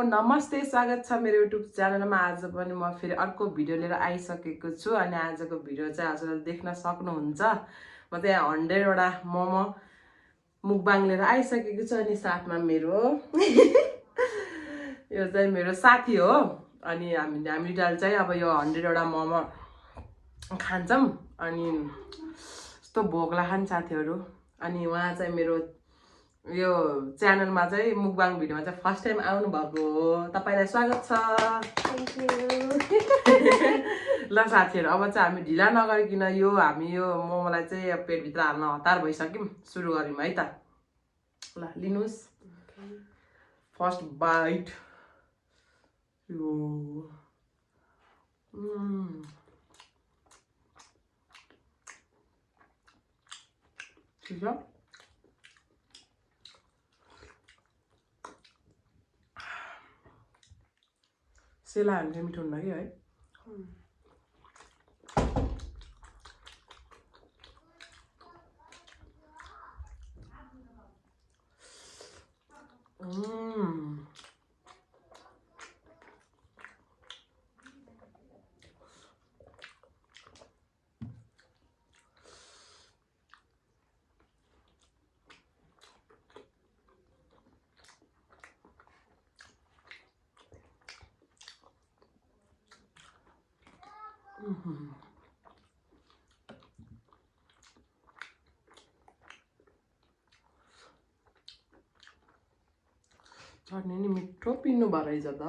नमस्ते, स्वागत छ मेरो युट्युब च्यानलमा। आज पनि म फेरि अर्को भिडियो लिएर आइसकेको छु अनि आजको भिडियो चाहिँ हजुरले देख्न सक्नुहुन्छ। म चाहिँ 100 वटा मोमो मुकबाङ लिएर आइसकेको छु अनि साथमा मेरो यो चाहिँ मेरो साथी हो अनि हामी चाहिँ अब यो 100 वटा मोमो खान्छौँ अनि यस्तो भोक लाग्छ साथीहरु। अनि उहाँ चाहिँ मेरो यो च्यानलमा चाहिँ मुकबाङ भिडियोमा चाहिँ फर्स्ट टाइम आउनु भएको हो। तपाईलाई स्वागत छ। Thank you. ल साथीहरु, अब चाहिँ हामी ढिला नगरिकिन हामी यो मोमोलाई चाहिँ पेट भित्र हाल्न हतार भइसक्यौं। सुरु गरौँ है त। ल लिनुस्। First bite. यो ठीक छ। सेला हाल्ने मिठो हुन्न कि है। चटनी नि मिठो पिन्नु भए रहेछ त।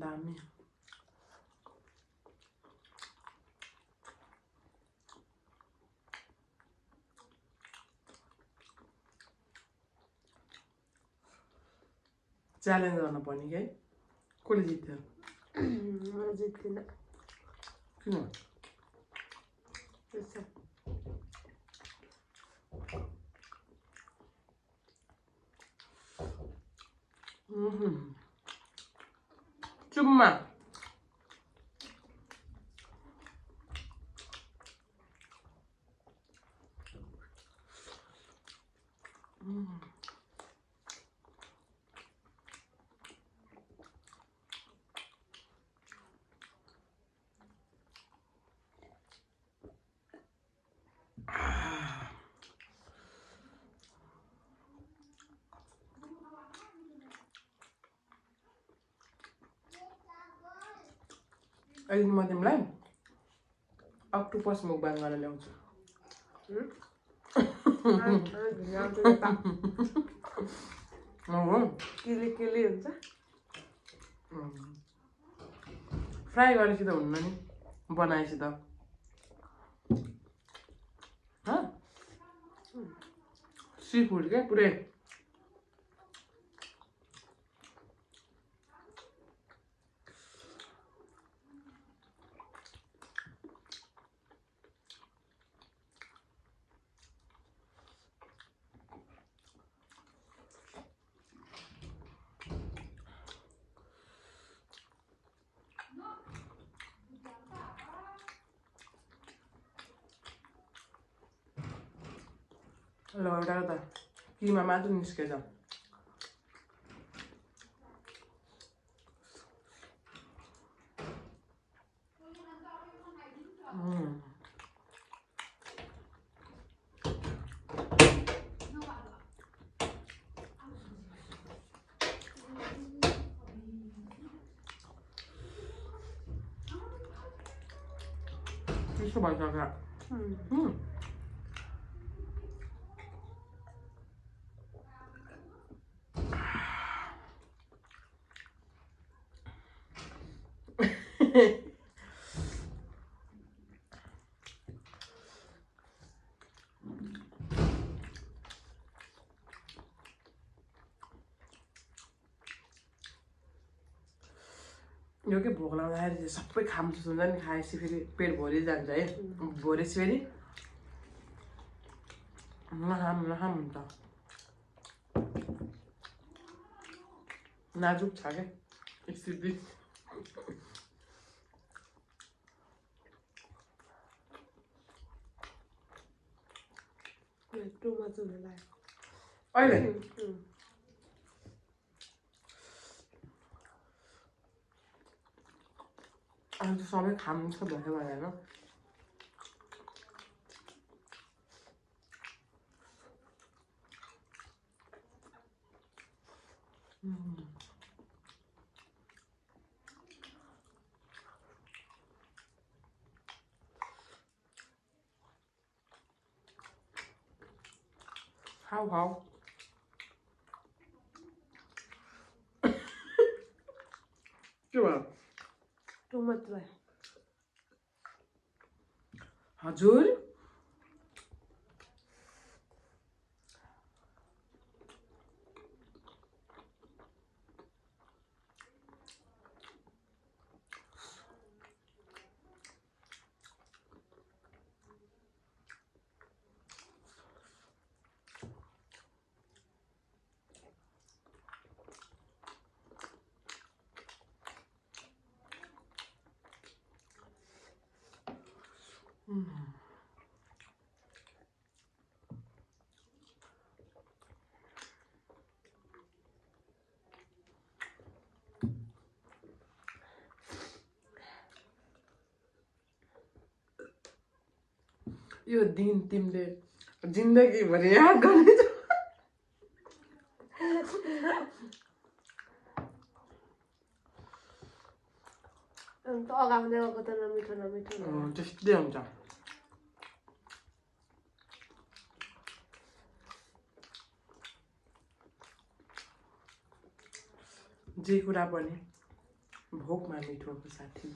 दामी। च्यालेन्ज गर्न पर्ने कि है। कसले जित्थ्यो? म जित्दिन। किन? त्यसो। चुम्मा। अहिले म तिमीलाई अक्टोपस मुकबाङ गर्न ल्याउँछु। किली हुन्छ। फ्राई गरेपछि त हुन्न नि, बनाएपछि त। सी फूड क्या पुरै। ल एउटा त किमा मात्र निस्केछ। त्यसो भइसक्यो। यो के भोक लाग्दाखेरि सबै खानु हुन्छ नि खाएपछि फेरि पेट भरिजान्छ है भरेपछि फेरि नखाम हुन्छ नाजुक छ क्या स्थिति टु मच हुन लाग्यो अहिले अन्त सबै खानु जस्तो भयो होइन खाऊ खाऊ के भयो टु मच भयो हजुर यो दिन तिमीले जिन्दगीभरि याद गर्नेछौ अन्त अगाउँदै गएको त नमिठो नमिठो त्यस्तै हुन्छ जे कुरा पनि भोकमा मिठो हो साथी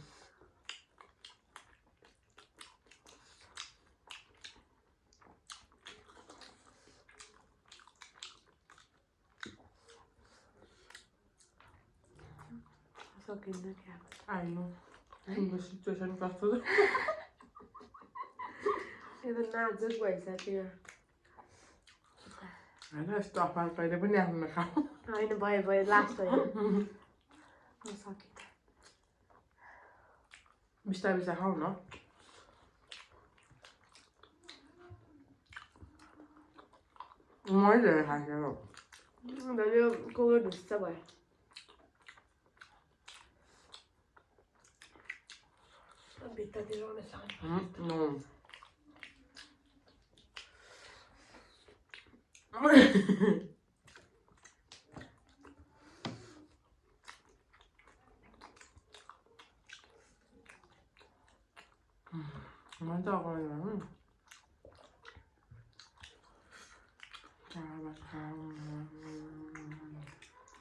सकिन्न क्या आइनो तिम्रो सिचुएसन कस्तो छ यो त नाजुक भइसक्यो होइन यस्तो अफर कहिले पनि आफ्नो नखाऊ होइन भयो भयो लास्ट होइन सकिन्छ बिस्तारै बिस्तारै खाऊ न मैले धेरै खाएको यो कोही ढुस्छ भयो भित्रतिर मजा आउँछ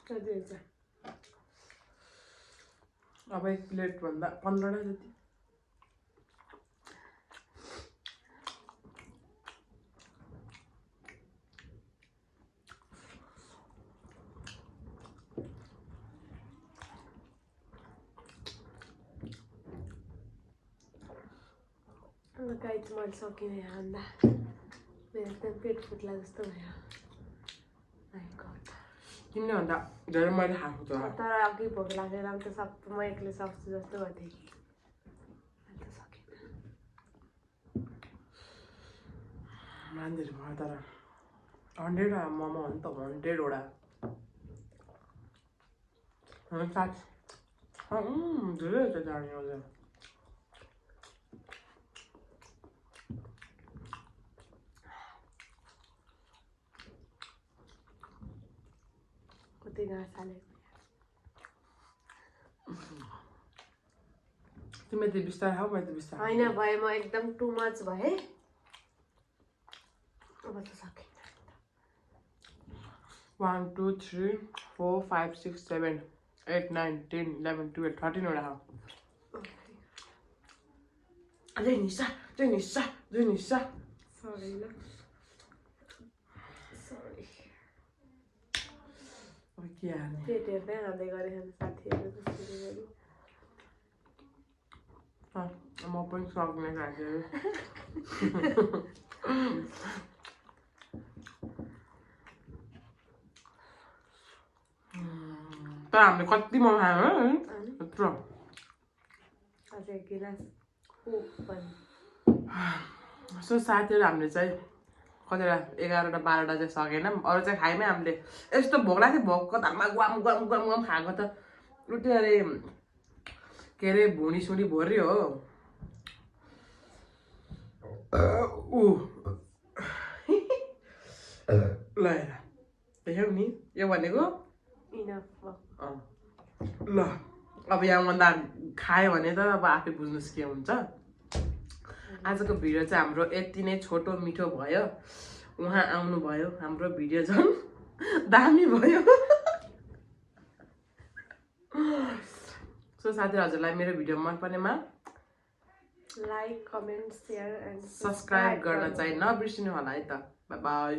कति हुन्छ अब एक प्लेट भन्दा 15 जति गाई चाहिँ मैले सकिनँ खाँदा मेरो एकदम पेट फुट्ला जस्तो भयो किन भन्दा धेरै मैले खाएको त तर अघि भोक लागेर त सबै म एक्लै सक्छु जस्तो गर्थेँ कि अन्त सकिनँ मान्दिनँ म तर 100 मोमो हो नि त 100 धेरै छ जाने अझ कति घाँस हालेको तिमी त बिस्तारै खाऊ मैले त बिस्तारै होइन भए म एकदम टु मच भएँ अब त सकिनँ 1 2 3 4 5 6 7 8 9 10 11 12 13 वटा खाऊ अझै निसा सरी ल सरी के हाल्ने पेट हेर्दै खाँदै गरेँ साथीहरू त्यसरी गरी म पनि सक्ने साथीहरू तर हामीले कति मोमो खायो यत्रो अझै एक गिलास कोक पनि सो साथीहरू हामीले चाहिँ कतिवटा 11वटा 12वटा चाहिँ सकेनौँ अरू चाहिँ खायौँ हामीले यस्तो भोक लाग्थ्यो भोकको तालमा गुवाम गुवाम गुवाम गुवाम खाएको त उठ्यो अरे के अरे भुँडी सुडी भर्यो हो ल देख्यौ नि यो भनेको इनफ ल अब यहाँभन्दा खायो भने त अब आफै बुझ्नुहोस् के हुन्छ आजको भिडियो चाहिँ हाम्रो यति नै छोटो मिठो भयो उहाँ आउनुभयो हाम्रो भिडियो झन् दामी भयो सो साथीहरू हजुरलाई मेरो भिडियो मन पर्नेमा like comment share and subscribe गर्न चाहिँ नबिर्सिनु होला है त बाई बाई